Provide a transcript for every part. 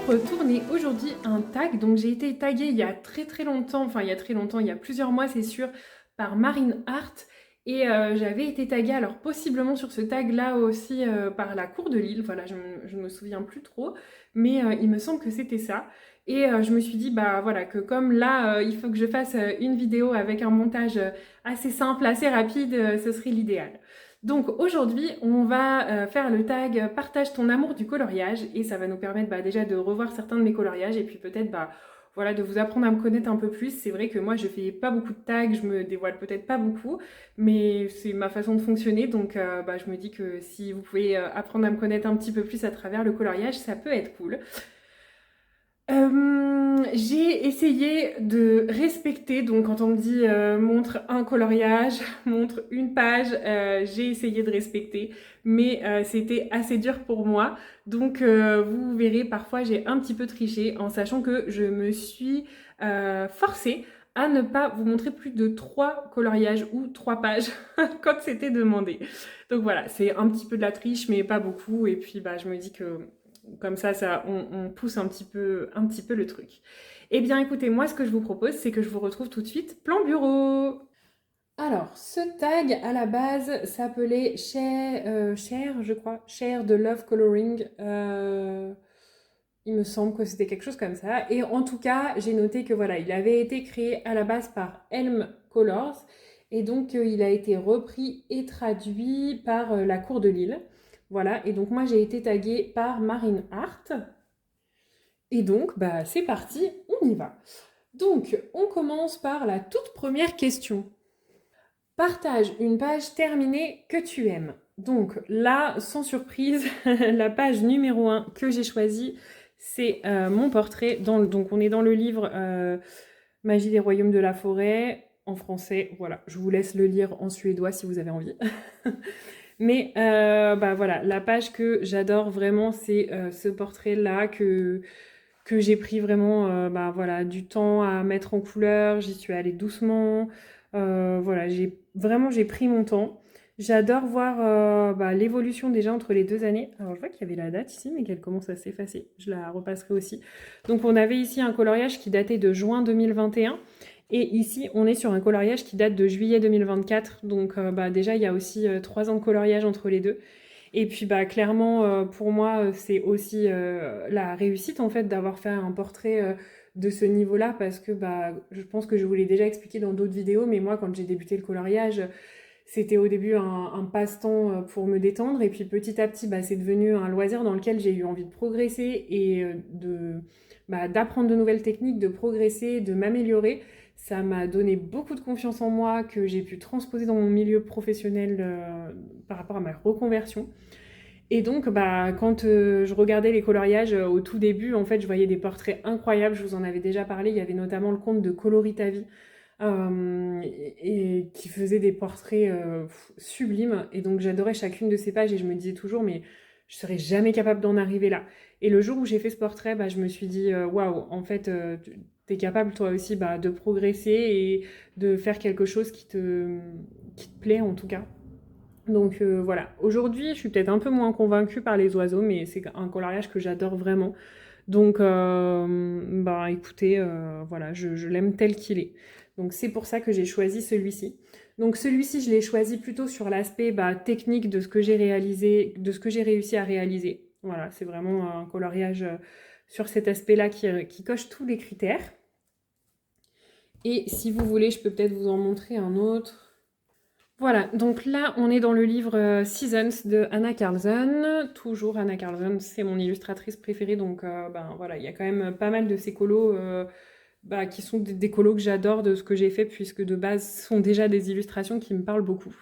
retourner aujourd'hui un tag. Donc j'ai été taguée il y a très longtemps, enfin il y a très longtemps, il y a plusieurs mois c'est sûr, par Marine Hart. Et j'avais été taguée, alors possiblement sur ce tag-là aussi par la Cour de Lille, voilà, je ne me souviens plus trop, mais il me semble que c'était ça. Et je me suis dit, bah voilà, que comme là, il faut que je fasse une vidéo avec un montage assez simple, assez rapide, ce serait l'idéal. Donc aujourd'hui, on va faire le tag partage ton amour du coloriage et ça va nous permettre déjà de revoir certains de mes coloriages et puis peut-être voilà, de vous apprendre à me connaître un peu plus. C'est vrai que moi je fais pas beaucoup de tags, je me dévoile peut-être pas beaucoup, mais c'est ma façon de fonctionner donc je me dis que si vous pouvez apprendre à me connaître un petit peu plus à travers le coloriage, ça peut être cool. J'ai essayé de respecter, donc quand on me dit montre un coloriage, montre une page, j'ai essayé de respecter, mais c'était assez dur pour moi. Donc vous verrez, parfois j'ai un petit peu triché en sachant que je me suis forcée à ne pas vous montrer plus de 3 coloriages ou 3 pages quand c'était demandé. Donc voilà, c'est un petit peu de la triche, mais pas beaucoup. Et puis je me dis que comme ça on pousse un petit peu le truc. Eh bien, écoutez, moi, ce que je vous propose, c'est que je vous retrouve tout de suite plan bureau. Alors, ce tag, à la base, s'appelait Cher, je crois, Cher de Love Coloring. Il me semble que c'était quelque chose comme ça. Et en tout cas, j'ai noté que voilà, il avait été créé à la base par Elm Colors. Et donc, il a été repris et traduit par la Cour de Lille. Voilà, et donc moi j'ai été taguée par Marine Hart. Et donc, c'est parti, on y va. Donc, on commence par la toute première question. Partage une page terminée que tu aimes. Donc là, sans surprise, la page numéro 1 que j'ai choisie, c'est mon portrait. Donc on est dans le livre Magie des royaumes de la forêt, en français. Voilà, je vous laisse le lire en suédois si vous avez envie. Mais voilà, la page que j'adore vraiment, c'est ce portrait-là que j'ai pris vraiment voilà, du temps à mettre en couleur, j'y suis allée doucement, voilà, j'ai pris mon temps. J'adore voir l'évolution déjà entre les 2 années. Alors je vois qu'il y avait la date ici, mais qu'elle commence à s'effacer. Je la repasserai aussi. Donc on avait ici un coloriage qui datait de juin 2021. Et ici, on est sur un coloriage qui date de juillet 2024. Donc déjà, il y a aussi 3 ans de coloriage entre les deux. Et puis clairement, pour moi, c'est aussi la réussite en fait d'avoir fait un portrait de ce niveau-là parce que je pense que je vous l'ai déjà expliqué dans d'autres vidéos, mais moi quand j'ai débuté le coloriage, c'était au début un passe-temps pour me détendre et puis petit à petit, c'est devenu un loisir dans lequel j'ai eu envie de progresser et d'apprendre de nouvelles techniques, de progresser, de m'améliorer. Ça m'a donné beaucoup de confiance en moi que j'ai pu transposer dans mon milieu professionnel par rapport à ma reconversion. Et donc, quand je regardais les coloriages au tout début, en fait, je voyais des portraits incroyables. Je vous en avais déjà parlé. Il y avait notamment le compte de Coloris ta vie et qui faisait des portraits sublimes. Et donc, j'adorais chacune de ces pages et je me disais toujours, mais je serais jamais capable d'en arriver là. Et le jour où j'ai fait ce portrait, je me suis dit, waouh, en fait, tu es capable toi aussi de progresser et de faire quelque chose qui te plaît en tout cas. Donc voilà, aujourd'hui je suis peut-être un peu moins convaincue par les oiseaux, mais c'est un coloriage que j'adore vraiment. Donc écoutez, voilà, je l'aime tel qu'il est. Donc c'est pour ça que j'ai choisi celui-ci. Donc celui-ci, je l'ai choisi plutôt sur l'aspect technique de ce que j'ai réalisé, de ce que j'ai réussi à réaliser. Voilà, c'est vraiment un coloriage sur cet aspect-là qui coche tous les critères. Et si vous voulez, je peux peut-être vous en montrer un autre. Voilà, donc là, on est dans le livre Seasons de Anna Carlson. Toujours Anna Carlson, c'est mon illustratrice préférée, donc voilà, il y a quand même pas mal de ces colos qui sont des colos que j'adore de ce que j'ai fait, puisque de base, ce sont déjà des illustrations qui me parlent beaucoup.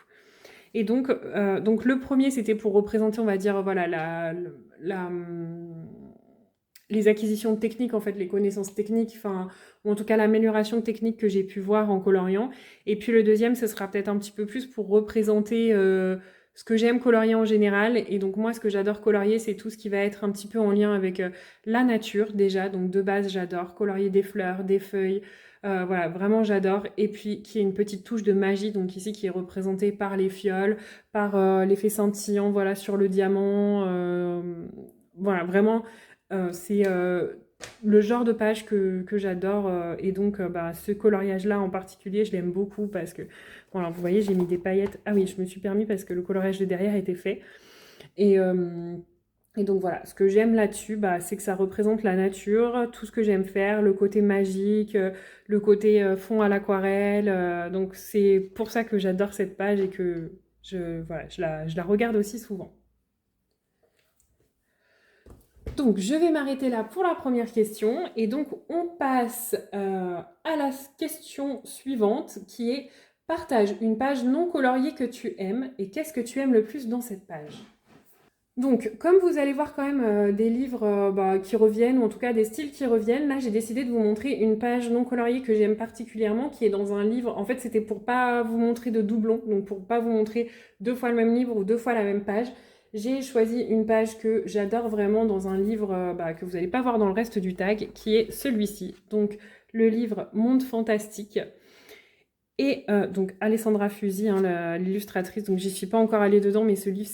Et donc le premier, c'était pour représenter, on va dire, voilà, les acquisitions techniques, en fait, les connaissances techniques, enfin, ou en tout cas l'amélioration technique que j'ai pu voir en coloriant. Et puis le deuxième, ce sera peut-être un petit peu plus pour représenter ce que j'aime colorier en général. Et donc moi, ce que j'adore colorier, c'est tout ce qui va être un petit peu en lien avec la nature déjà. Donc de base, j'adore colorier des fleurs, des feuilles. Voilà, vraiment j'adore. Et puis qui est une petite touche de magie, donc ici qui est représentée par les fioles, par l'effet scintillant, voilà, sur le diamant. Voilà, vraiment C'est le genre de page que j'adore et donc bah, ce coloriage-là en particulier, je l'aime beaucoup parce que, bon, alors vous voyez, j'ai mis des paillettes. Ah oui, je me suis permis parce que le coloriage de derrière était fait. Et, euh, et donc voilà, ce que j'aime là-dessus, bah, c'est que ça représente la nature, tout ce que j'aime faire, le côté magique, le côté fond à l'aquarelle. Donc c'est pour ça que j'adore cette page et que voilà, je la regarde aussi souvent. Donc, je vais m'arrêter là pour la première question. Et donc, on passe à la question suivante qui est partage une page non coloriée que tu aimes et qu'est-ce que tu aimes le plus dans cette page? Donc, comme vous allez voir quand même des livres bah, qui reviennent, ou en tout cas des styles qui reviennent, là j'ai décidé de vous montrer une page non coloriée que j'aime particulièrement, qui est dans un livre. En fait, c'était pour pas vous montrer de doublons, donc pour pas vous montrer deux fois le même livre ou deux fois la même page. J'ai choisi une page que j'adore vraiment dans un livre bah, que vous n'allez pas voir dans le reste du tag, qui est celui-ci. Donc, le livre Monde Fantastique. Et donc Alessandra Fusi, hein, l'illustratrice, donc j'y suis pas encore allée dedans, mais ce livre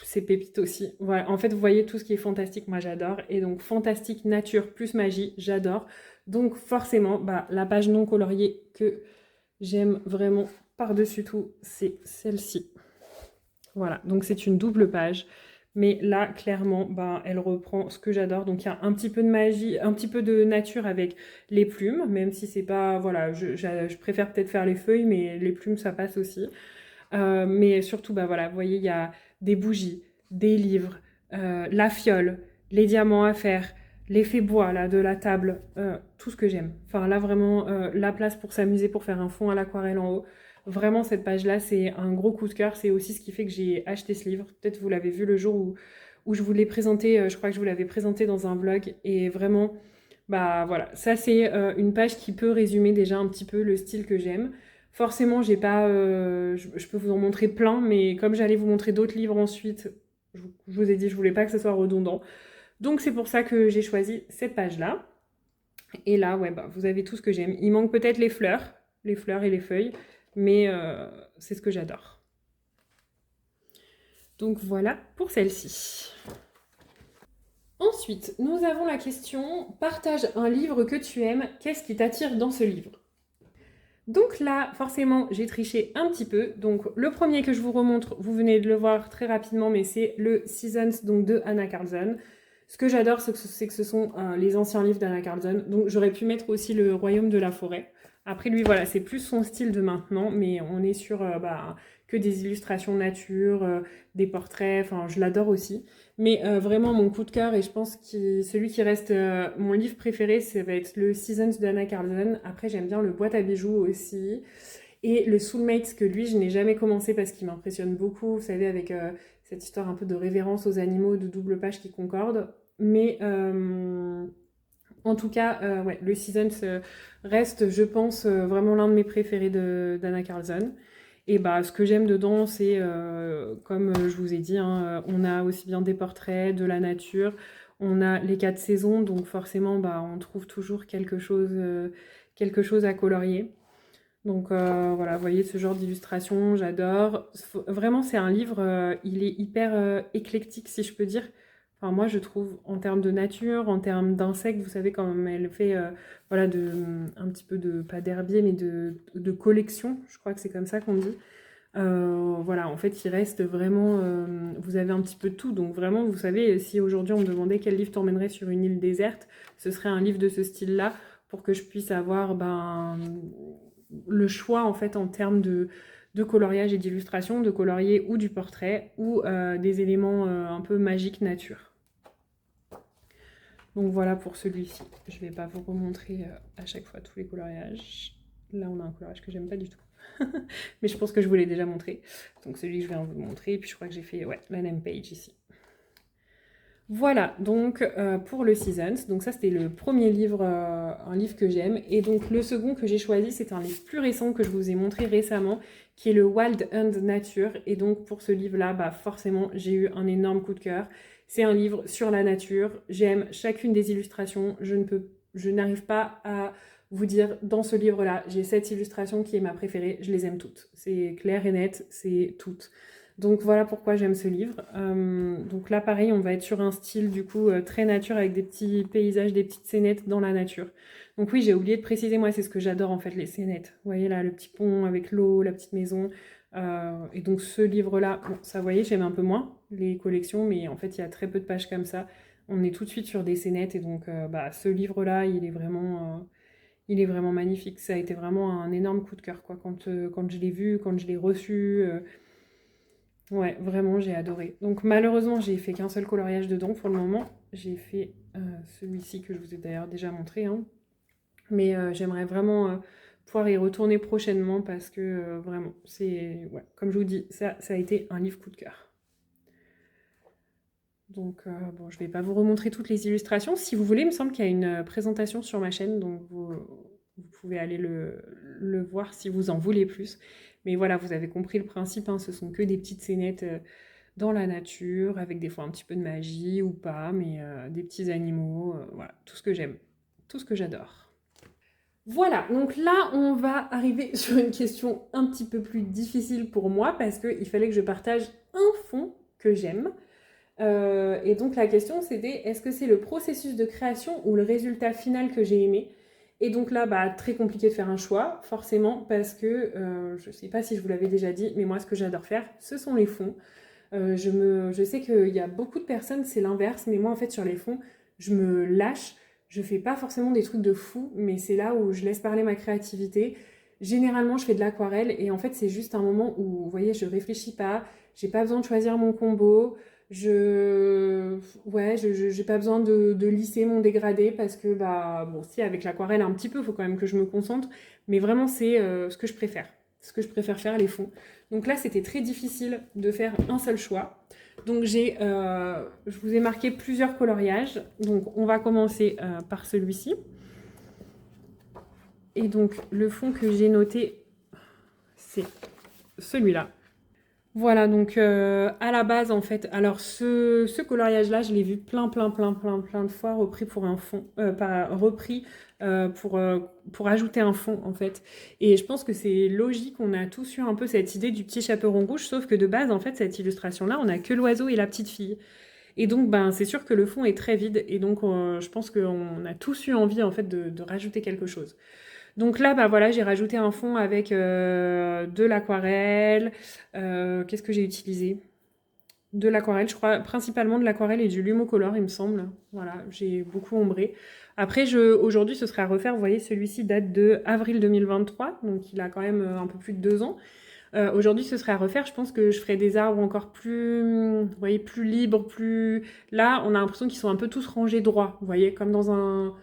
c'est pépite aussi. Voilà, en fait vous voyez tout ce qui est fantastique, moi j'adore. Et donc fantastique, nature plus magie, j'adore. Donc forcément, bah, la page non coloriée que j'aime vraiment par-dessus tout, c'est celle-ci. Voilà, donc c'est une double page. Mais là, clairement, ben, elle reprend ce que j'adore. Donc il y a un petit peu de magie, un petit peu de nature avec les plumes, même si c'est pas... Voilà, je préfère peut-être faire les feuilles, mais les plumes, ça passe aussi. Mais surtout, bah voilà, vous voyez, il y a des bougies, des livres, la fiole, les diamants à faire, l'effet bois là, de la table, tout ce que j'aime. Enfin là, vraiment, la place pour s'amuser, pour faire un fond à l'aquarelle en haut. Vraiment, cette page-là, c'est un gros coup de cœur. C'est aussi ce qui fait que j'ai acheté ce livre. Peut-être vous l'avez vu le jour où je vous l'ai présenté. Je crois que je vous l'avais présenté dans un vlog. Et vraiment, bah voilà, ça c'est une page qui peut résumer déjà un petit peu le style que j'aime. Forcément, j'ai pas, je peux vous en montrer plein, mais comme j'allais vous montrer d'autres livres ensuite, je vous ai dit, je voulais pas que ce soit redondant. Donc c'est pour ça que j'ai choisi cette page-là. Et là, ouais, bah, vous avez tout ce que j'aime. Il manque peut-être les fleurs et les feuilles, mais c'est ce que j'adore. Donc voilà pour celle-ci. Ensuite, nous avons la question partage un livre que tu aimes, qu'est-ce qui t'attire dans ce livre? Donc là, forcément, j'ai triché un petit peu. Donc le premier que je vous remontre, vous venez de le voir très rapidement, mais c'est le Seasons donc, de Anna Carlson. Ce que j'adore, c'est que ce sont les anciens livres d'Anna Carlson. Donc j'aurais pu mettre aussi le Royaume de la forêt. Après lui, voilà, c'est plus son style de maintenant, mais on est sur bah, que des illustrations nature, des portraits, enfin je l'adore aussi. Mais vraiment mon coup de cœur, et je pense que celui qui reste mon livre préféré, ça va être le Seasons d'Anna Carlson. Après j'aime bien le Boîte à bijoux aussi. Et le Soulmates, que lui, je n'ai jamais commencé parce qu'il m'impressionne beaucoup, vous savez, avec cette histoire un peu de révérence aux animaux, de double page qui concorde. Mais en tout cas, ouais, le Seasons reste, je pense, vraiment l'un de mes préférés d'Anna Carlson. Et bah, ce que j'aime dedans, c'est, comme je vous ai dit, hein, on a aussi bien des portraits, de la nature, on a les 4 saisons, donc forcément, bah, on trouve toujours quelque chose à colorier. Donc voilà, vous voyez ce genre d'illustration, j'adore. Vraiment, c'est un livre, il est hyper éclectique, si je peux dire. Enfin, moi, je trouve, en termes de nature, en termes d'insectes, vous savez, comme elle fait voilà, un petit peu de, pas d'herbier, mais de collection, je crois que c'est comme ça qu'on dit. Voilà, en fait, il reste vraiment, vous avez un petit peu de tout. Donc vraiment, vous savez, si aujourd'hui on me demandait quel livre t'emmènerait sur une île déserte, ce serait un livre de ce style-là pour que je puisse avoir ben, le choix en fait en termes de coloriage et d'illustration, de colorier ou du portrait ou des éléments un peu magiques nature. Donc voilà pour celui-ci. Je vais pas vous remontrer à chaque fois tous les coloriages. Là on a un coloriage que j'aime pas du tout. Mais je pense que je vous l'ai déjà montré. Donc celui que je viens de vous montrer. Et puis je crois que j'ai fait ouais, la name page ici. Voilà, donc pour le Seasons, donc ça c'était le premier livre, un livre que j'aime, et donc le second que j'ai choisi c'est un livre plus récent que je vous ai montré récemment, qui est le Wild and Nature, et donc pour ce livre-là, bah forcément j'ai eu un énorme coup de cœur. C'est un livre sur la nature, j'aime chacune des illustrations, je n'arrive pas à vous dire dans ce livre-là, j'ai cette illustration qui est ma préférée, je les aime toutes. C'est clair et net, c'est toutes. Donc voilà pourquoi j'aime ce livre. Donc là, pareil, on va être sur un style du coup très nature avec des petits paysages, des petites scénettes dans la nature. Donc oui, j'ai oublié de préciser, moi, c'est ce que j'adore en fait, les scénettes. Vous voyez là, le petit pont avec l'eau, la petite maison. Et donc ce livre-là, bon, ça, vous voyez, j'aime un peu moins les collections, mais en fait, il y a très peu de pages comme ça. On est tout de suite sur des scénettes et donc bah, ce livre-là, il est vraiment magnifique. Ça a été vraiment un énorme coup de cœur quoi, quand je l'ai vu, quand je l'ai reçu. Ouais, vraiment, j'ai adoré. Donc malheureusement, j'ai fait qu'un seul coloriage dedans pour le moment. J'ai fait celui-ci que je vous ai d'ailleurs déjà montré, hein. Mais j'aimerais vraiment pouvoir y retourner prochainement parce que vraiment, c'est... Ouais, comme je vous dis, ça a été un livre coup de cœur. Donc bon, je vais pas vous remontrer toutes les illustrations. Si vous voulez, il me semble qu'il y a une présentation sur ma chaîne, donc vous pouvez aller le voir si vous en voulez plus. Mais voilà, vous avez compris le principe, hein, ce sont que des petites scénettes dans la nature, avec des fois un petit peu de magie ou pas, mais des petits animaux, voilà, tout ce que j'aime, tout ce que j'adore. Voilà, donc là, on va arriver sur une question un petit peu plus difficile pour moi, parce qu'il fallait que je partage un fond que j'aime. Et donc la question c'était, est-ce que c'est le processus de création ou le résultat final que j'ai aimé? Et donc là, bah, très compliqué de faire un choix, forcément, parce que je ne sais pas si je vous l'avais déjà dit, mais moi ce que j'adore faire, ce sont les fonds. Je sais qu'il y a beaucoup de personnes, c'est l'inverse, mais moi en fait sur les fonds, je me lâche, je fais pas forcément des trucs de fou, mais c'est là où je laisse parler ma créativité. Généralement, je fais de l'aquarelle et en fait, c'est juste un moment où, vous voyez, je réfléchis pas, j'ai pas besoin de choisir mon combo, j'ai pas besoin de lisser mon dégradé parce que, bah, bon, si, avec l'aquarelle, un petit peu, il faut quand même que je me concentre, mais vraiment, c'est ce que je préfère. Ce que je préfère faire, les fonds. Donc là, c'était très difficile de faire un seul choix. Donc je vous ai marqué plusieurs coloriages. Donc on va commencer par celui-ci. Et donc le fond que j'ai noté, c'est celui-là. Voilà, donc à la base, en fait, alors ce coloriage-là, je l'ai vu plein de fois repris pour un fond, pas repris pour ajouter un fond, en fait. Et je pense que c'est logique, on a tous eu un peu cette idée du petit chaperon rouge, sauf que de base, en fait, cette illustration-là, on a que l'oiseau et la petite fille. Et donc, ben, c'est sûr que le fond est très vide, et donc je pense qu'on a tous eu envie, en fait, de rajouter quelque chose. Donc là, bah voilà, j'ai rajouté un fond avec de l'aquarelle. Qu'est-ce que j'ai utilisé? De l'aquarelle, je crois, principalement de l'aquarelle et du Lumocolor, il me semble. Voilà, j'ai beaucoup ombré. Après, aujourd'hui, ce serait à refaire. Vous voyez, celui-ci date de avril 2023, donc il a quand même un peu plus de 2 ans. Aujourd'hui, ce serait à refaire. Je pense que je ferais des arbres encore plus, vous voyez, plus libres, plus... Là, on a l'impression qu'ils sont un peu tous rangés droit. Vous voyez, comme dans un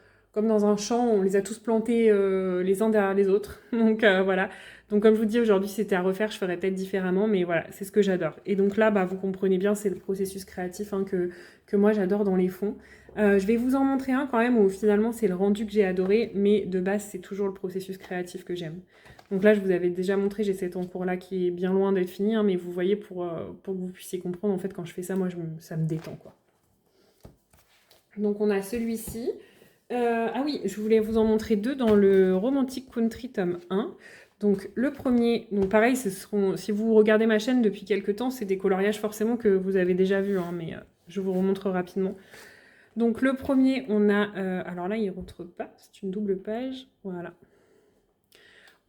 champ, on les a tous plantés les uns derrière les autres. Donc voilà. Donc comme je vous dis, aujourd'hui, c'était à refaire. Je ferais peut-être différemment, mais voilà, c'est ce que j'adore. Et donc là, bah, vous comprenez bien, c'est le processus créatif hein, que moi, j'adore dans les fonds. Je vais vous en montrer un quand même où finalement, c'est le rendu que j'ai adoré, mais de base, c'est toujours le processus créatif que j'aime. Donc là, je vous avais déjà montré, j'ai cet encours-là qui est bien loin d'être fini, hein, mais vous voyez, pour que vous puissiez comprendre, en fait, quand je fais ça, moi, ça me détend, quoi. Donc on a celui-ci. Ah oui, je voulais vous en montrer deux dans le Romantic Country tome 1. Donc le premier, donc pareil, si vous regardez ma chaîne depuis quelques temps, c'est des coloriages forcément que vous avez déjà vus, hein, mais je vous remontre rapidement. Donc le premier, on a, alors là il ne rentre pas, c'est une double page, voilà.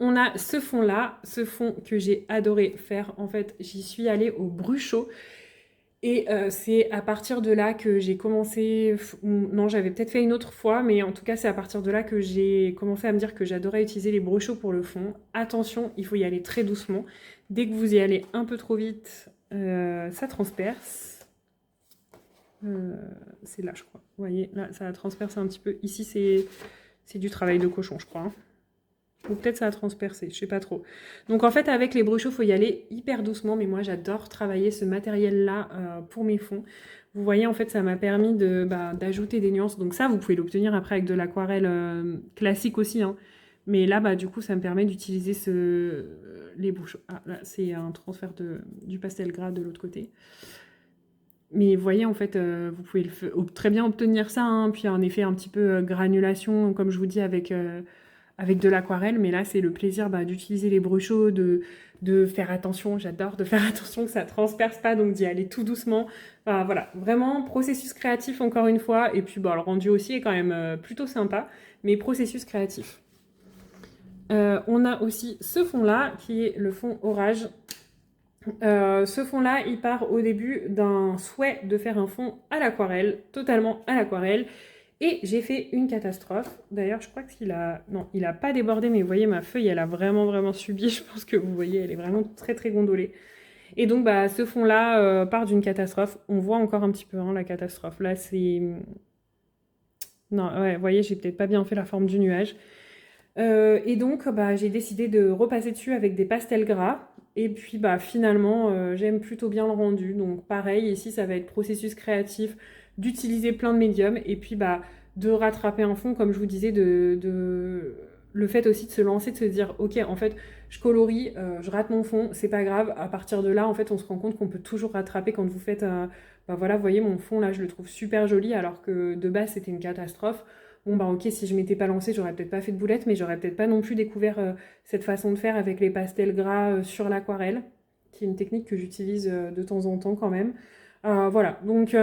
On a ce fond-là, ce fond que j'ai adoré faire. En fait, j'y suis allée au Bruchot. Et c'est à partir de là que j'ai commencé... Non, j'avais peut-être fait une autre fois, mais en tout cas, c'est à partir de là que j'ai commencé à me dire que j'adorais utiliser les Bruchot pour le fond. Attention, il faut y aller très doucement. Dès que vous y allez un peu trop vite, ça transperce. C'est là, je crois. Vous voyez, là, ça transperce un petit peu. Ici, c'est du travail de cochon, je crois. Hein. Ou peut-être ça a transpercé, je sais pas trop. Donc en fait, avec les Bruchot, il faut y aller hyper doucement, mais moi j'adore travailler ce matériel-là pour mes fonds. Vous voyez, en fait, ça m'a permis d'ajouter des nuances. Donc ça, vous pouvez l'obtenir après avec de l'aquarelle classique aussi. Hein. Mais là, bah, du coup, ça me permet d'utiliser les Bruchot. Ah, là, c'est un transfert du pastel gras de l'autre côté. Mais vous voyez, en fait, vous pouvez très bien obtenir ça. Hein, puis un effet un petit peu granulation, comme je vous dis, avec avec de l'aquarelle, mais là c'est le plaisir d'utiliser les brushos, de faire attention, j'adore de faire attention que ça transperce pas, donc d'y aller tout doucement. Enfin, voilà, vraiment processus créatif encore une fois, et puis le rendu aussi est quand même plutôt sympa, mais processus créatif. On a aussi ce fond-là, qui est le fond orage. Ce fond-là, il part au début d'un souhait de faire un fond à l'aquarelle, totalement à l'aquarelle. Et j'ai fait une catastrophe. D'ailleurs, je crois qu'il a... Non, il n'a pas débordé, mais vous voyez, ma feuille, elle a vraiment, vraiment subi. Je pense que vous voyez, elle est vraiment très, très gondolée. Et donc, ce fond-là part d'une catastrophe. On voit encore un petit peu la catastrophe. Là, c'est... Non, ouais, vous voyez, j'ai peut-être pas bien fait la forme du nuage. Et donc, j'ai décidé de repasser dessus avec des pastels gras. Et puis, finalement, j'aime plutôt bien le rendu. Donc, pareil, ici, ça va être processus créatif, d'utiliser plein de médiums. Et puis, de rattraper un fond, comme je vous disais, le fait aussi de se lancer, de se dire, ok, en fait, je colorie, je rate mon fond, c'est pas grave. À partir de là, en fait, on se rend compte qu'on peut toujours rattraper quand vous faites... voilà, vous voyez, mon fond, là, je le trouve super joli, alors que de base, c'était une catastrophe. Bon ok, si je m'étais pas lancée, j'aurais peut-être pas fait de boulettes, mais j'aurais peut-être pas non plus découvert cette façon de faire avec les pastels gras sur l'aquarelle, qui est une technique que j'utilise de temps en temps quand même. Voilà, donc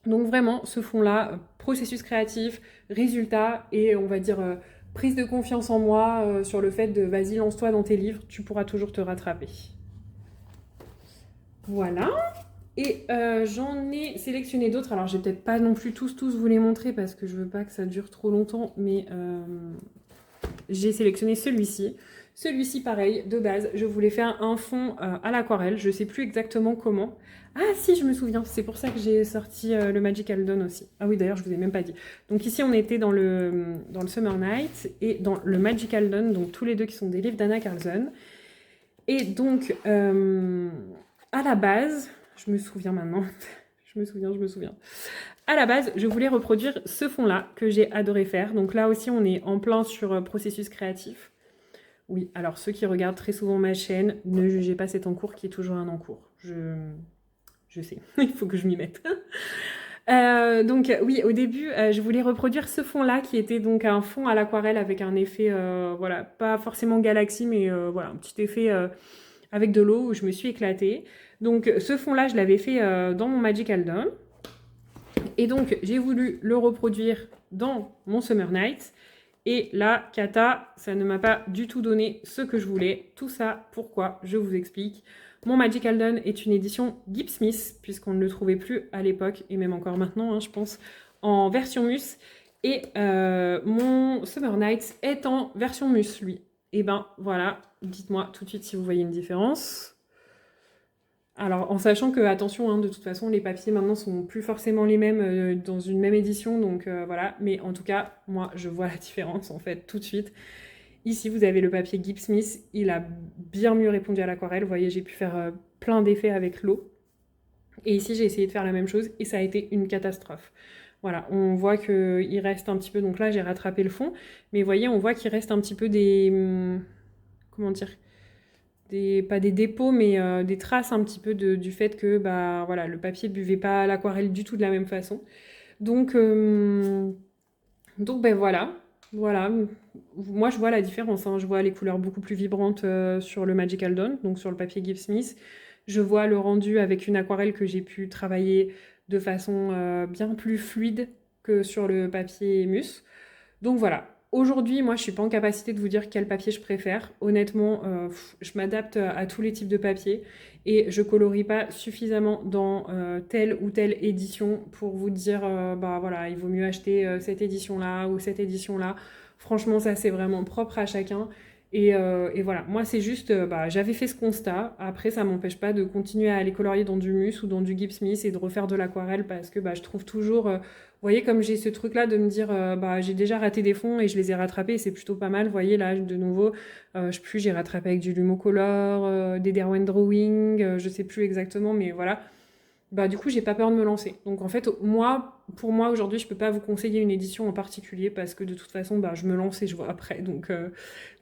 vraiment, ce fond-là, processus créatif, résultat, et on va dire prise de confiance en moi sur le fait de vas-y, lance-toi dans tes livres, tu pourras toujours te rattraper. Voilà. Et j'en ai sélectionné d'autres. Alors, je vais peut-être pas non plus tous vous les montrer parce que je veux pas que ça dure trop longtemps, mais j'ai sélectionné celui-ci. Celui-ci, pareil, de base, je voulais faire un fond à l'aquarelle. Je sais plus exactement comment. Ah si, je me souviens. C'est pour ça que j'ai sorti le Magical Dawn aussi. Ah oui, d'ailleurs, je vous ai même pas dit. Donc ici, on était dans le Summer Night et dans le Magical Dawn, donc tous les deux qui sont des livres d'Anna Carlson. Et donc, à la base... Je me souviens maintenant. je me souviens. À la base, je voulais reproduire ce fond-là que j'ai adoré faire. Donc là aussi, on est en plein sur processus créatif. Oui, alors ceux qui regardent très souvent ma chaîne, ne jugez pas cet encours qui est toujours un encours. Je sais, il faut que je m'y mette. Donc oui, au début, je voulais reproduire ce fond-là qui était donc un fond à l'aquarelle avec un effet, voilà, pas forcément galaxie, mais voilà, un petit effet avec de l'eau où je me suis éclatée. Donc ce fond-là, je l'avais fait dans mon Magical Dawn. Et donc, j'ai voulu le reproduire dans mon Summer Night. Et là, Kata, ça ne m'a pas du tout donné ce que je voulais. Tout ça, pourquoi? Je vous explique. Mon Magical Dawn est une édition Gibbs Smith, puisqu'on ne le trouvait plus à l'époque, et même encore maintenant, je pense, en version mus. Et mon Summer Night est en version mus, lui. Et ben voilà, dites-moi tout de suite si vous voyez une différence. Alors, en sachant que, attention, de toute façon, les papiers maintenant sont plus forcément les mêmes dans une même édition, donc voilà. Mais en tout cas, moi, je vois la différence, en fait, tout de suite. Ici, vous avez le papier Gibbs Smith, il a bien mieux répondu à l'aquarelle. Vous voyez, j'ai pu faire plein d'effets avec l'eau. Et ici, j'ai essayé de faire la même chose, et ça a été une catastrophe. Voilà, on voit qu'il reste un petit peu... Donc là, j'ai rattrapé le fond, mais vous voyez, on voit qu'il reste un petit peu des... Comment dire, pas des dépôts, mais des traces un petit peu du fait que voilà, le papier ne buvait pas l'aquarelle du tout de la même façon. Donc voilà. Moi, je vois la différence. Je vois les couleurs beaucoup plus vibrantes sur le Magical Dawn, donc sur le papier Gibbs Smith. Je vois le rendu avec une aquarelle que j'ai pu travailler de façon bien plus fluide que sur le papier mus. Donc voilà. Aujourd'hui, moi, je suis pas en capacité de vous dire quel papier je préfère. Honnêtement, je m'adapte à tous les types de papier et je colorie pas suffisamment dans telle ou telle édition pour vous dire, voilà, il vaut mieux acheter cette édition-là ou cette édition-là. Franchement, ça, c'est vraiment propre à chacun. Et voilà, moi, c'est juste, j'avais fait ce constat. Après, ça m'empêche pas de continuer à aller colorier dans du mus ou dans du Gibbs Smith et de refaire de l'aquarelle parce que je trouve toujours... vous voyez, comme j'ai ce truc-là de me dire, j'ai déjà raté des fonds et je les ai rattrapés, et c'est plutôt pas mal. Vous voyez, là, de nouveau, j'ai rattrapé avec du Lumocolor, des Derwent Drawing, je sais plus exactement, mais voilà. Du coup, j'ai pas peur de me lancer. Donc, en fait, pour moi, aujourd'hui, je peux pas vous conseiller une édition en particulier parce que de toute façon, je me lance et je vois après. Donc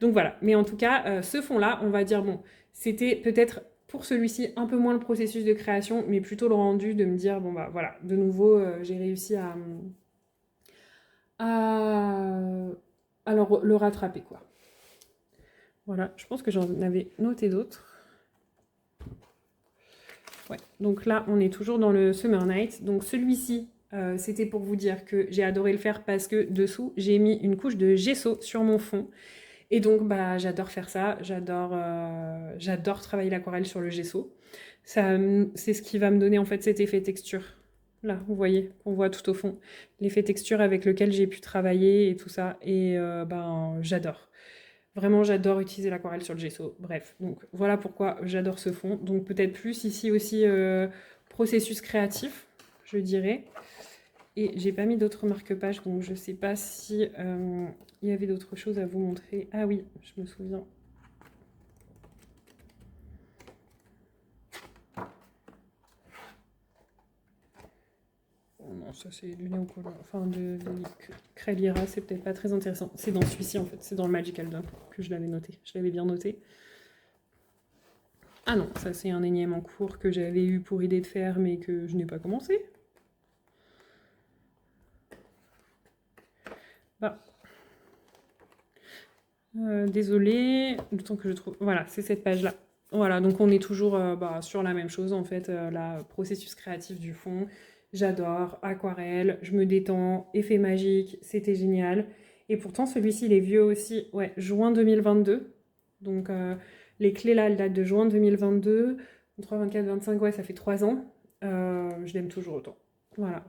voilà. Mais en tout cas, ce fond-là, on va dire, bon, c'était peut-être pour celui-ci un peu moins le processus de création, mais plutôt le rendu de me dire, voilà, de nouveau, j'ai réussi à alors le rattraper quoi. Voilà, je pense que j'en avais noté d'autres. Ouais, donc là, on est toujours dans le Summer Night. Donc celui-ci, c'était pour vous dire que j'ai adoré le faire parce que dessous, j'ai mis une couche de gesso sur mon fond. Et donc, bah, j'adore faire ça. J'adore travailler l'aquarelle sur le gesso. Ça, c'est ce qui va me donner en fait cet effet texture. Là, vous voyez, qu'on voit tout au fond. L'effet texture avec lequel j'ai pu travailler et tout ça. Et ben, j'adore. Vraiment, j'adore utiliser l'aquarelle sur le gesso. Bref, donc voilà pourquoi j'adore ce fond. Donc peut-être plus ici aussi processus créatif, je dirais. Et j'ai pas mis d'autres marque-pages, donc je sais pas si il y avait d'autres choses à vous montrer. Ah oui, je me souviens. Oh non, ça c'est du néocollant. Enfin, de Crélira, c'est peut-être pas très intéressant. C'est dans celui-ci en fait, c'est dans le Magical Dump que je l'avais noté. Je l'avais bien noté. Ah non, ça c'est un énième en cours que j'avais eu pour idée de faire, mais que je n'ai pas commencé. Bah. Désolée, le temps que je trouve... Voilà, c'est cette page-là. Voilà, donc on est toujours sur la même chose, en fait, la processus créatif du fond. J'adore, aquarelle, je me détends, effet magique, c'était génial. Et pourtant, celui-ci, il est vieux aussi, ouais, juin 2022. Donc, les clés, là, elles datent de juin 2022. 23, 24, 25, ouais, ça fait 3 ans. Je l'aime toujours autant. Voilà.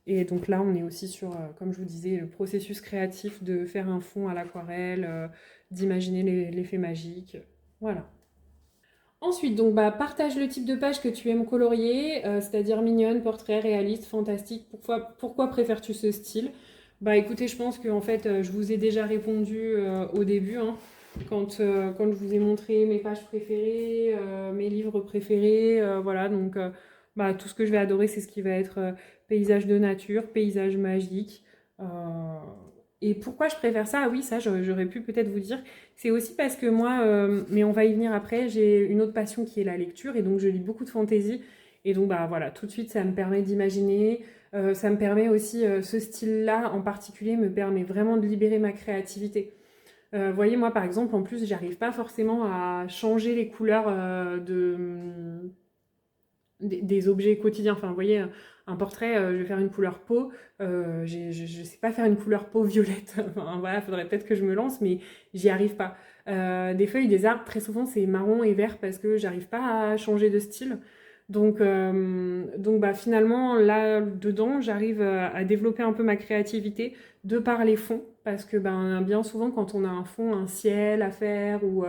Et donc là, on est aussi sur, comme je vous disais, le processus créatif de faire un fond à l'aquarelle, d'imaginer l'effet magique. Voilà. Ensuite, donc, bah, partage le type de page que tu aimes colorier, c'est-à-dire mignonne, portrait, réaliste, fantastique. Pourquoi préfères-tu ce style? Bah écoutez, je pense que en fait, je vous ai déjà répondu au début, hein, quand je vous ai montré mes pages préférées, mes livres préférés, voilà, donc bah, tout ce que je vais adorer, c'est ce qui va être paysage de nature, paysage magique. euh, et pourquoi je préfère ça? Ah oui, ça, j'aurais pu peut-être vous dire. C'est aussi parce que moi, mais on va y venir après, j'ai une autre passion qui est la lecture, et donc je lis beaucoup de fantaisie. Et donc, bah voilà, tout de suite, ça me permet d'imaginer. Ça me permet aussi, ce style-là en particulier me permet vraiment de libérer ma créativité. Voyez, moi par exemple, en plus, j'arrive pas forcément à changer les couleurs des objets quotidiens. Enfin, vous voyez, un portrait, je vais faire une couleur peau. Je sais pas faire une couleur peau violette. Enfin, voilà, faudrait peut-être que je me lance, mais j'y arrive pas. Des feuilles, des arbres, très souvent, c'est marron et vert parce que j'arrive pas à changer de style. Donc bah, finalement, là, dedans, j'arrive à développer un peu ma créativité de par les fonds. Parce que ben, bien souvent, quand on a un fond, un ciel à faire ou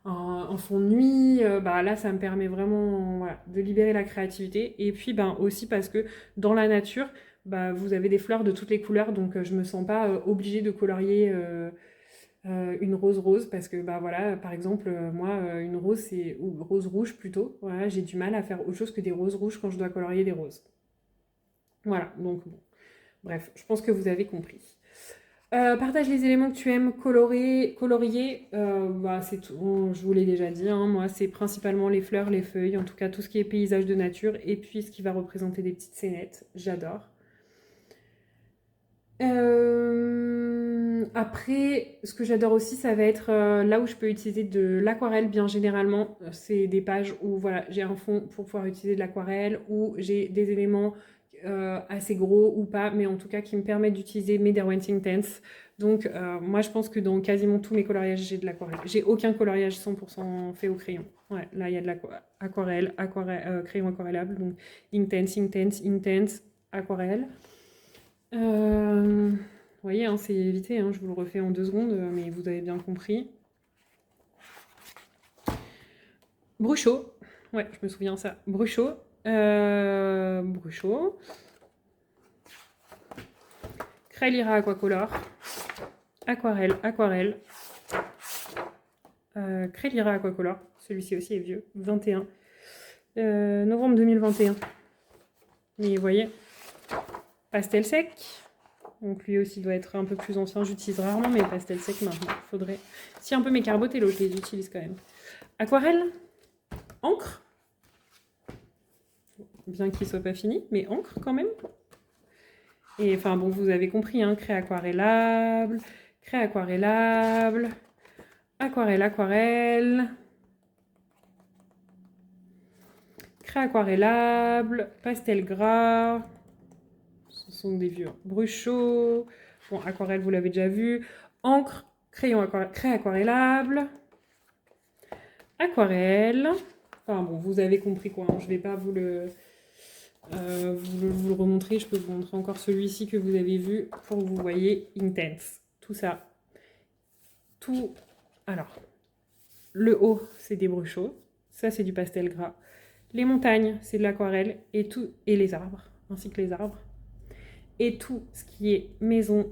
en fond de nuit, bah là ça me permet vraiment voilà, de libérer la créativité. Et puis ben, aussi parce que dans la nature, bah, vous avez des fleurs de toutes les couleurs, donc je me sens pas obligée de colorier une rose rose parce que bah voilà, par exemple moi une rose c'est ou rose rouge plutôt, voilà, j'ai du mal à faire autre chose que des roses rouges quand je dois colorier des roses. Voilà, donc bon. Bref, je pense que vous avez compris. Partage les éléments que tu aimes colorier. Bah, c'est tout, je vous l'ai déjà dit, hein, moi c'est principalement les fleurs, les feuilles, en tout cas tout ce qui est paysage de nature, et puis ce qui va représenter des petites scénettes, j'adore. Après, ce que j'adore aussi, ça va être là où je peux utiliser de l'aquarelle, bien généralement. C'est des pages où voilà, j'ai un fond pour pouvoir utiliser de l'aquarelle, où j'ai des éléments assez gros ou pas, mais en tout cas qui me permettent d'utiliser mes Derwent Intense. Donc moi, je pense que dans quasiment tous mes coloriages, j'ai de l'aquarelle. J'ai aucun coloriage 100% fait au crayon. Ouais, là, il y a de l'aquarelle, crayon aquarellable, donc Intense, Intense, Intense, aquarelle. Vous voyez, hein, c'est évité, hein, je vous le refais en 2 secondes, mais vous avez bien compris. Bruchot, ouais, je me souviens ça. Bruchot, Bruchot. Crélira Aquacolor. Aquarelle, aquarelle. Crélira Aquacolor, celui-ci aussi est vieux, 21. Novembre 2021. Mais vous voyez, pastel sec. Donc lui aussi doit être un peu plus ancien. J'utilise rarement mes pastels secs maintenant. Faudrait. Si un peu mes Carbotello, je les utilise quand même. Aquarelle, encre. Bien qu'il soit pas fini, mais encre quand même. Et enfin bon, vous avez compris, hein, craie aquarellable, craie aquarellable, aquarelle, craie aquarellable, pastel gras, ce sont des vieux Bruchot, bon, aquarelle, vous l'avez déjà vu, encre, craie aquarellable, aquarelle, enfin bon, vous avez compris quoi, hein, je ne vais pas vous le remontrer, je peux vous montrer encore celui-ci que vous avez vu pour que vous voyez Intense. Tout ça. Tout. Alors, le haut, c'est des Bruchot. Ça, c'est du pastel gras. Les montagnes, c'est de l'aquarelle. Et les arbres, ainsi que les arbres. Et tout ce qui est maison,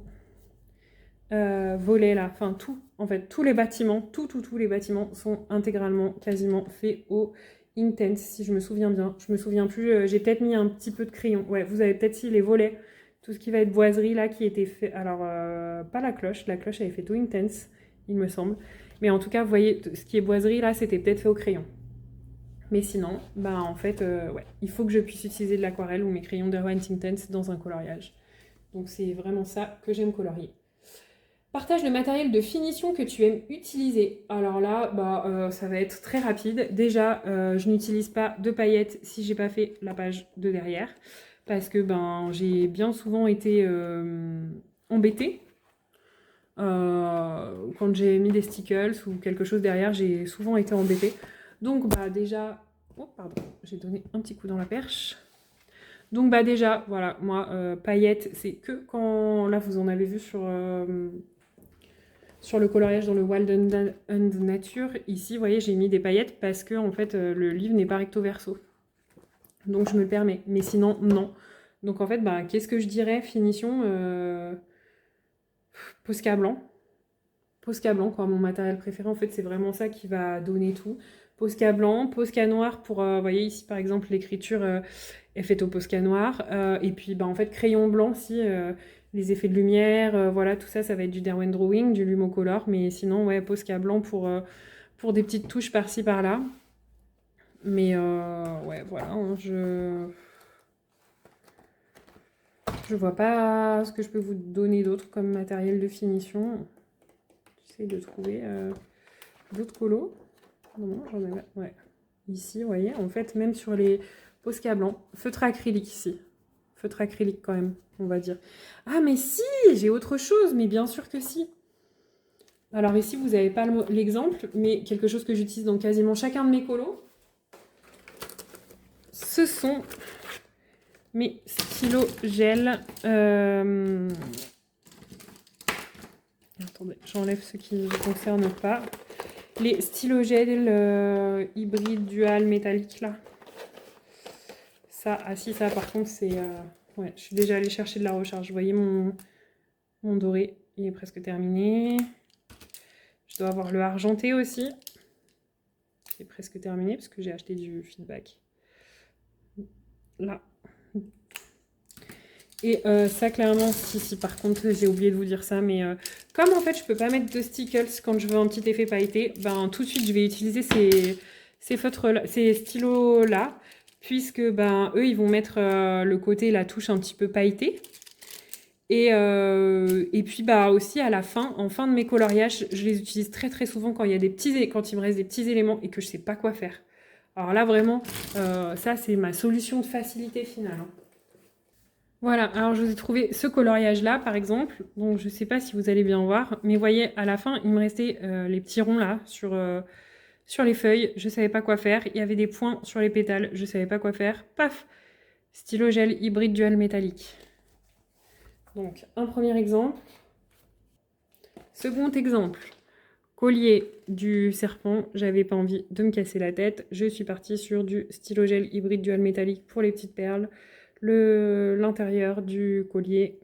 volets là, enfin tout. En fait, tous les bâtiments, tous les bâtiments sont intégralement, quasiment faits au Intense, si je me souviens bien. Je me souviens plus, j'ai peut-être mis un petit peu de crayon. Ouais, vous avez peut-être si les volets, tout ce qui va être boiserie là, qui était fait. Alors, pas la cloche avait fait tout Intense, il me semble. Mais en tout cas, vous voyez, ce qui est boiserie là, c'était peut-être fait au crayon. Mais sinon, bah en fait, ouais, il faut que je puisse utiliser de l'aquarelle ou mes crayons d'Erwent Intense dans un coloriage. Donc c'est vraiment ça que j'aime colorier. Partage le matériel de finition que tu aimes utiliser. Alors là, ça va être très rapide. Déjà, je n'utilise pas de paillettes si j'ai pas fait la page de derrière. Parce que j'ai bien souvent été embêtée. Quand j'ai mis des stickers ou quelque chose derrière, j'ai souvent été embêtée. Donc déjà... Oh pardon, j'ai donné un petit coup dans la perche. Donc déjà, voilà, moi, paillettes, c'est que quand... Là, vous en avez vu sur le coloriage dans le Wild and Nature. Ici, vous voyez, j'ai mis des paillettes parce que, en fait, le livre n'est pas recto verso. Donc, je me le permets. Mais sinon, non. Donc, en fait, qu'est-ce que je dirais? Finition, Posca blanc. Posca blanc, quoi, mon matériel préféré. En fait, c'est vraiment ça qui va donner tout. Posca blanc, Posca noir pour, vous voyez ici, par exemple, l'écriture est faite au Posca noir. Et puis, en fait, crayon blanc, si... les effets de lumière, voilà, tout ça, ça va être du Derwent Drawing, du Lumocolor, mais sinon, ouais, Posca blanc pour des petites touches par-ci, par-là. Mais ouais, voilà, hein, je vois pas ce que je peux vous donner d'autre comme matériel de finition. J'essaie de trouver d'autres colos. Non, j'en ai... Ouais. Ici, vous voyez, en fait, même sur les Posca blancs, feutre acrylique ici. Feutre acrylique quand même, on va dire. Ah mais si, j'ai autre chose, mais bien sûr que si. Alors ici, vous n'avez pas l'exemple, mais quelque chose que j'utilise dans quasiment chacun de mes colos. Ce sont mes stylos gel. Attendez, j'enlève ce qui ne me concerne pas. Les stylos gel hybride dual métallique là. Ça, ah si, ça par contre, c'est... Ouais, je suis déjà allée chercher de la recharge. Vous voyez mon doré, il est presque terminé. Je dois avoir le argenté aussi. C'est presque terminé parce que j'ai acheté du feedback. Là. Et ça, clairement, si par contre, j'ai oublié de vous dire ça, mais comme en fait, je peux pas mettre de stickers quand je veux un petit effet pailleté, tout de suite, je vais utiliser ces feutres-là, ces stylos-là, puisque eux, ils vont mettre le côté, la touche un petit peu pailletée. Et puis aussi à la fin, en fin de mes coloriages, je les utilise très très souvent quand il y a quand il me reste des petits éléments et que je sais pas quoi faire. Alors là vraiment, ça c'est ma solution de facilité finale. Hein. Voilà, alors je vous ai trouvé ce coloriage là par exemple, donc je sais pas si vous allez bien voir, mais vous voyez à la fin il me restait les petits ronds là sur les feuilles, je savais pas quoi faire, il y avait des points sur les pétales, je savais pas quoi faire, paf, stylo gel hybride dual métallique. Donc, un premier exemple. Second exemple, collier du serpent. J'avais pas envie de me casser la tête. Je suis partie sur du stylo gel hybride dual métallique pour les petites perles. L'intérieur du collier.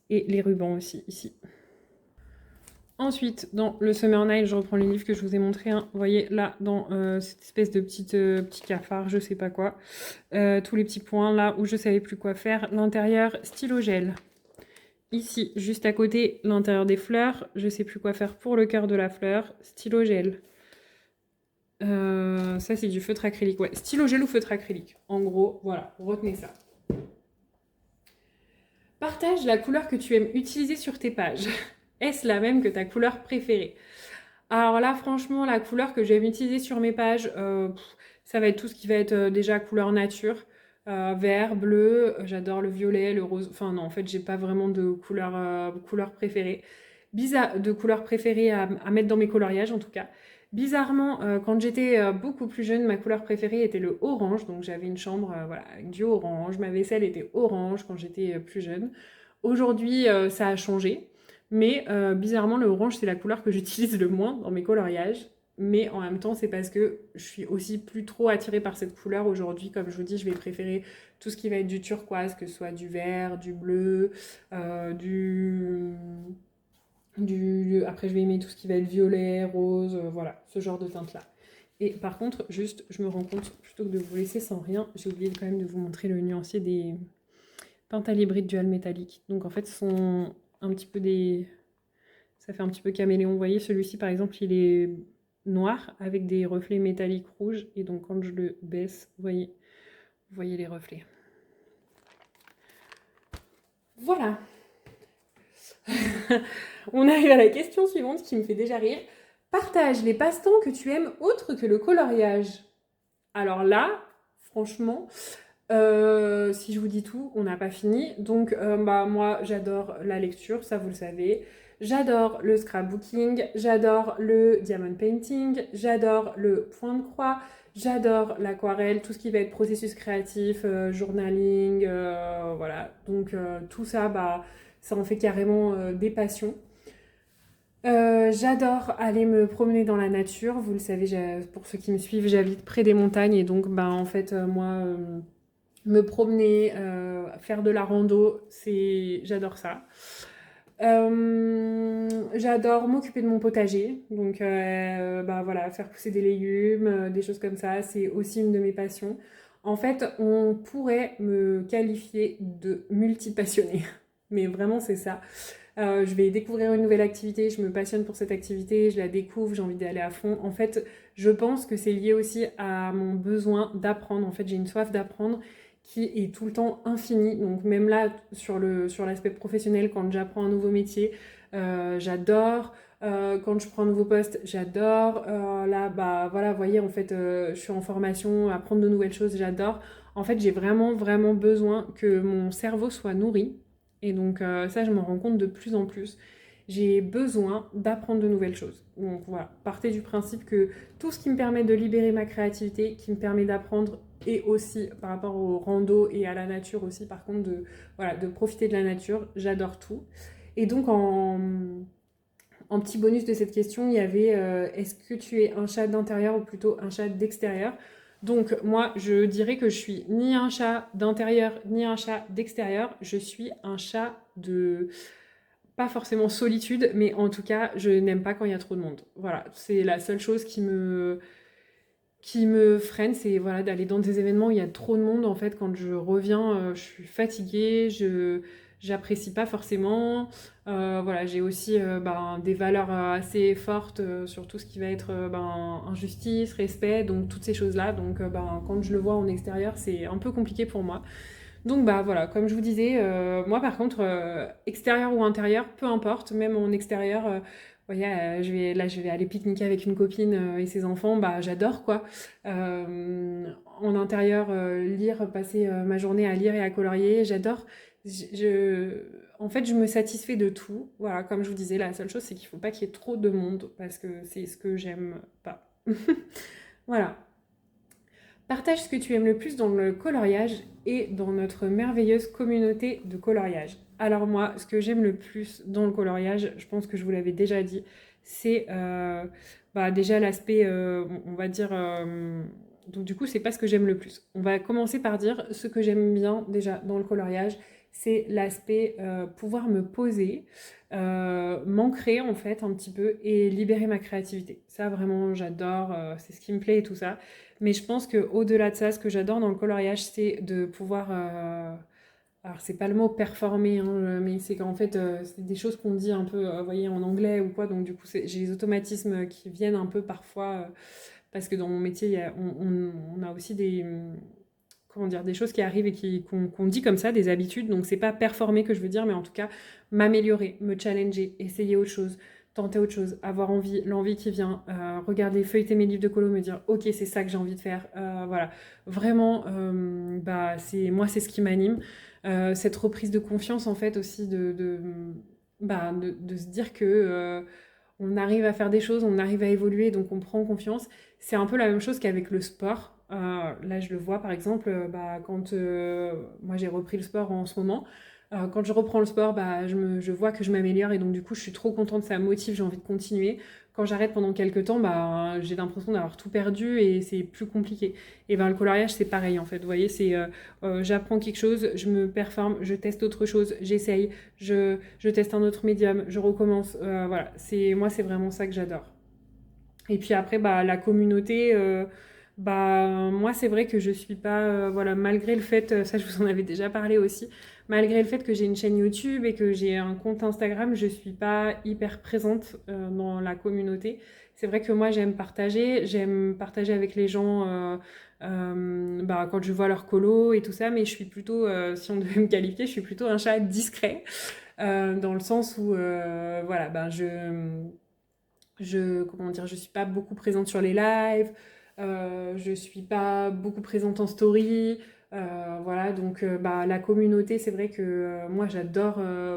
Et les rubans aussi, ici. Ensuite, dans le Summer Night, je reprends les livres que je vous ai montrés. Hein. Vous voyez, là, dans cette espèce de petit cafard, je sais pas quoi. Tous les petits points, là, où je savais plus quoi faire. L'intérieur, stylo gel. Ici, juste à côté, l'intérieur des fleurs. Je sais plus quoi faire pour le cœur de la fleur. Stylo gel. Ça, c'est du feutre acrylique. Ouais, stylo gel ou feutre acrylique. En gros, voilà, retenez ça. Partage la couleur que tu aimes utiliser sur tes pages. Est-ce la même que ta couleur préférée? Alors là, franchement, la couleur que j'aime utiliser sur mes pages, ça va être tout ce qui va être déjà couleur nature. Vert, bleu, j'adore le violet, le rose. Enfin non, en fait, j'ai pas vraiment de couleur préférée. Bizarre, de couleur préférée à mettre dans mes coloriages en tout cas. Bizarrement, quand j'étais beaucoup plus jeune, ma couleur préférée était le orange. Donc j'avais une chambre voilà, avec du orange. Ma vaisselle était orange quand j'étais plus jeune. Aujourd'hui, ça a changé. Mais bizarrement, le orange, c'est la couleur que j'utilise le moins dans mes coloriages. Mais en même temps, c'est parce que je suis aussi plus trop attirée par cette couleur aujourd'hui. Comme je vous dis, je vais préférer tout ce qui va être du turquoise, que ce soit du vert, du bleu, euh, du... Après, je vais aimer tout ce qui va être violet, rose, voilà, ce genre de teinte-là. Et par contre, juste, je me rends compte, plutôt que de vous laisser sans rien, j'ai oublié quand même de vous montrer le nuancier des Pental hybride dual métallique. Donc en fait, ce sont un petit peu des... Ça fait un petit peu caméléon. Vous voyez, celui-ci, par exemple, il est noir avec des reflets métalliques rouges. Et donc, quand je le baisse, vous voyez les reflets. Voilà. On arrive à la question suivante qui me fait déjà rire. Partage les passe-temps que tu aimes autres que le coloriage. Alors là, franchement, si je vous dis tout, on n'a pas fini. Donc, moi, j'adore la lecture, ça vous le savez. J'adore le scrapbooking, j'adore le diamond painting, j'adore le point de croix, j'adore l'aquarelle, tout ce qui va être processus créatif, journaling, voilà. Donc, tout ça, ça en fait carrément des passions. J'adore aller me promener dans la nature. Vous le savez, pour ceux qui me suivent, j'habite près des montagnes et donc, en fait, moi, me promener, faire de la rando, j'adore ça. J'adore m'occuper de mon potager, donc voilà, faire pousser des légumes, des choses comme ça, c'est aussi une de mes passions. En fait, on pourrait me qualifier de multipassionnée, mais vraiment c'est ça. Je vais découvrir une nouvelle activité, je me passionne pour cette activité, je la découvre, j'ai envie d'aller à fond. En fait, je pense que c'est lié aussi à mon besoin d'apprendre. En fait, j'ai une soif d'apprendre qui est tout le temps infinie. Donc même là, sur l'aspect professionnel, quand j'apprends un nouveau métier, j'adore. Quand je prends un nouveau poste, j'adore. Là, voilà, vous voyez, en fait, je suis en formation, apprendre de nouvelles choses, j'adore. En fait, j'ai vraiment, vraiment besoin que mon cerveau soit nourri. Et donc ça, je m'en rends compte de plus en plus. J'ai besoin d'apprendre de nouvelles choses. Donc voilà, partez du principe que tout ce qui me permet de libérer ma créativité, qui me permet d'apprendre, et aussi par rapport au rando et à la nature aussi, par contre, de profiter de la nature, j'adore tout. Et donc en petit bonus de cette question, il y avait est-ce que tu es un chat d'intérieur ou plutôt un chat d'extérieur? Donc moi, je dirais que je suis ni un chat d'intérieur ni un chat d'extérieur. Je suis un chat de pas forcément solitude, mais en tout cas, je n'aime pas quand il y a trop de monde. Voilà, c'est la seule chose qui me freine, c'est voilà, d'aller dans des événements où il y a trop de monde. En fait, quand je reviens, je suis fatiguée, j'apprécie pas forcément. Voilà, j'ai aussi des valeurs assez fortes sur tout ce qui va être injustice, respect, donc toutes ces choses-là. Donc quand je le vois en extérieur, c'est un peu compliqué pour moi. Donc voilà, comme je vous disais, moi par contre, extérieur ou intérieur, peu importe, même en extérieur, voyez, je vais aller pique-niquer avec une copine et ses enfants, j'adore quoi. En intérieur, lire, passer ma journée à lire et à colorier, j'adore. En fait, je me satisfais de tout. Voilà, comme je vous disais, la seule chose, c'est qu'il ne faut pas qu'il y ait trop de monde parce que c'est ce que j'aime pas. Voilà. Partage ce que tu aimes le plus dans le coloriage et dans notre merveilleuse communauté de coloriage. Alors moi, ce que j'aime le plus dans le coloriage, je pense que je vous l'avais déjà dit, c'est déjà l'aspect, on va dire... donc du coup, c'est pas ce que j'aime le plus. On va commencer par dire ce que j'aime bien déjà dans le coloriage, c'est l'aspect pouvoir me poser, m'ancrer en fait un petit peu et libérer ma créativité. Ça vraiment, j'adore, c'est ce qui me plaît et tout ça. Mais je pense qu'au-delà de ça, ce que j'adore dans le coloriage, c'est de pouvoir... alors, c'est pas le mot performer, hein, mais c'est qu'en fait, c'est des choses qu'on dit un peu, vous voyez, en anglais ou quoi. Donc, du coup, j'ai les automatismes qui viennent un peu parfois, parce que dans mon métier, on a aussi comment dire, des choses qui arrivent et qu'on dit comme ça, des habitudes. Donc c'est pas performer que je veux dire, mais en tout cas m'améliorer, me challenger, essayer autre chose, tenter autre chose, avoir envie, l'envie qui vient, regarder, feuilleter mes livres de colo, me dire ok c'est ça que j'ai envie de faire, voilà. Vraiment, bah c'est ce qui m'anime. Cette reprise de confiance en fait aussi de se dire que on arrive à faire des choses, on arrive à évoluer, donc on prend confiance. C'est un peu la même chose qu'avec le sport. Là, je le vois par exemple, quand moi j'ai repris le sport en ce moment. Quand je reprends le sport, je vois que je m'améliore et donc du coup, je suis trop contente, ça me motive, j'ai envie de continuer. Quand j'arrête pendant quelques temps, j'ai l'impression d'avoir tout perdu et c'est plus compliqué. Et le coloriage, c'est pareil en fait. Vous voyez, j'apprends quelque chose, je me performe, je teste autre chose, j'essaye, je teste un autre médium, je recommence. Voilà, moi, c'est vraiment ça que j'adore. Et puis après, la communauté, moi, c'est vrai que je suis pas, voilà, malgré le fait, ça, je vous en avais déjà parlé aussi, malgré le fait que j'ai une chaîne YouTube et que j'ai un compte Instagram, je suis pas hyper présente dans la communauté. C'est vrai que moi, j'aime partager avec les gens quand je vois leur colo et tout ça, mais je suis plutôt, si on devait me qualifier, je suis plutôt un chat discret, dans le sens où, voilà, comment dire, je suis pas beaucoup présente sur les lives, je suis pas beaucoup présente en story, voilà, donc la communauté, c'est vrai que moi j'adore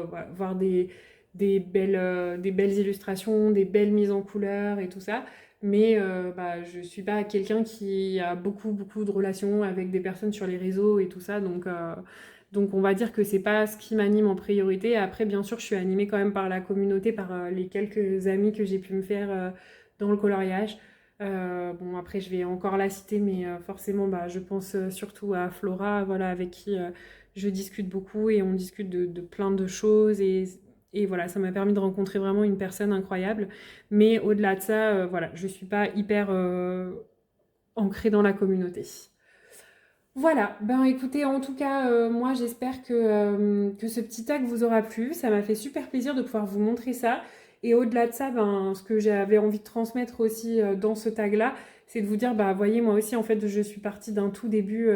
voilà, voir des belles illustrations, des belles mises en couleur et tout ça, mais je suis pas quelqu'un qui a beaucoup de relations avec des personnes sur les réseaux et tout ça, donc on va dire que c'est pas ce qui m'anime en priorité. Après, bien sûr, je suis animée quand même par la communauté, par les quelques amis que j'ai pu me faire dans le coloriage. Bon, après, je vais encore la citer, mais forcément, je pense surtout à Flora, voilà, avec qui je discute beaucoup et on discute de plein de choses. Et voilà, ça m'a permis de rencontrer vraiment une personne incroyable. Mais au-delà de ça, voilà, je suis pas hyper ancrée dans la communauté. Voilà, écoutez, en tout cas, moi j'espère que ce petit tag vous aura plu. Ça m'a fait super plaisir de pouvoir vous montrer ça. Et au-delà de ça, ce que j'avais envie de transmettre aussi dans ce tag-là, c'est de vous dire, voyez, moi aussi, en fait, je suis partie d'un tout début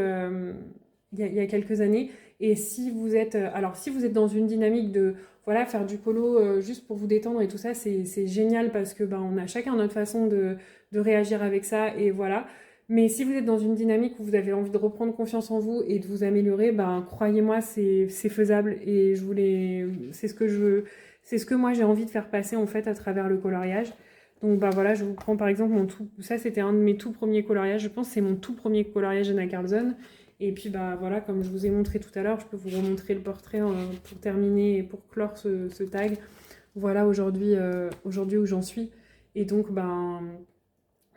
il y a quelques années. Et si vous êtes, alors si vous êtes dans une dynamique de, voilà, faire du polo juste pour vous détendre et tout ça, c'est génial parce que on a chacun notre façon de réagir avec ça. Et voilà. Mais si vous êtes dans une dynamique où vous avez envie de reprendre confiance en vous et de vous améliorer, croyez-moi, c'est faisable et c'est ce que je veux, c'est ce que moi j'ai envie de faire passer en fait à travers le coloriage. Donc voilà, je vous prends par exemple ça c'était un de mes tout premiers coloriages, je pense que c'est mon tout premier coloriage Anna Carlson. Et puis voilà, comme je vous ai montré tout à l'heure, je peux vous remontrer le portrait pour terminer et pour clore ce tag. Voilà aujourd'hui où j'en suis. Et donc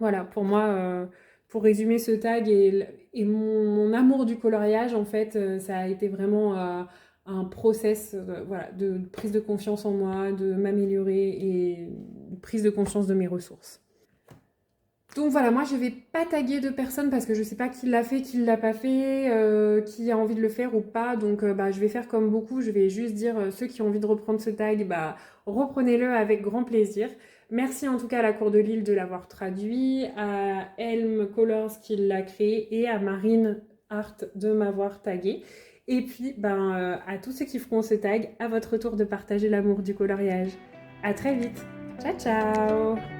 voilà, pour moi, pour résumer ce tag et mon amour du coloriage, en fait, ça a été vraiment un process voilà, de prise de confiance en moi, de m'améliorer et prise de conscience de mes ressources. Donc voilà, moi je vais pas taguer de personne parce que je sais pas qui l'a fait, qui l'a pas fait, qui a envie de le faire ou pas. Donc je vais faire comme beaucoup, je vais juste dire ceux qui ont envie de reprendre ce tag, reprenez-le avec grand plaisir. Merci en tout cas à la Cour de Lille de l'avoir traduit, à Helm Colors qui l'a créé et à Marine Art de m'avoir tagué. Et puis à tous ceux qui feront ce tag, à votre tour de partager l'amour du coloriage. À très vite. Ciao ciao.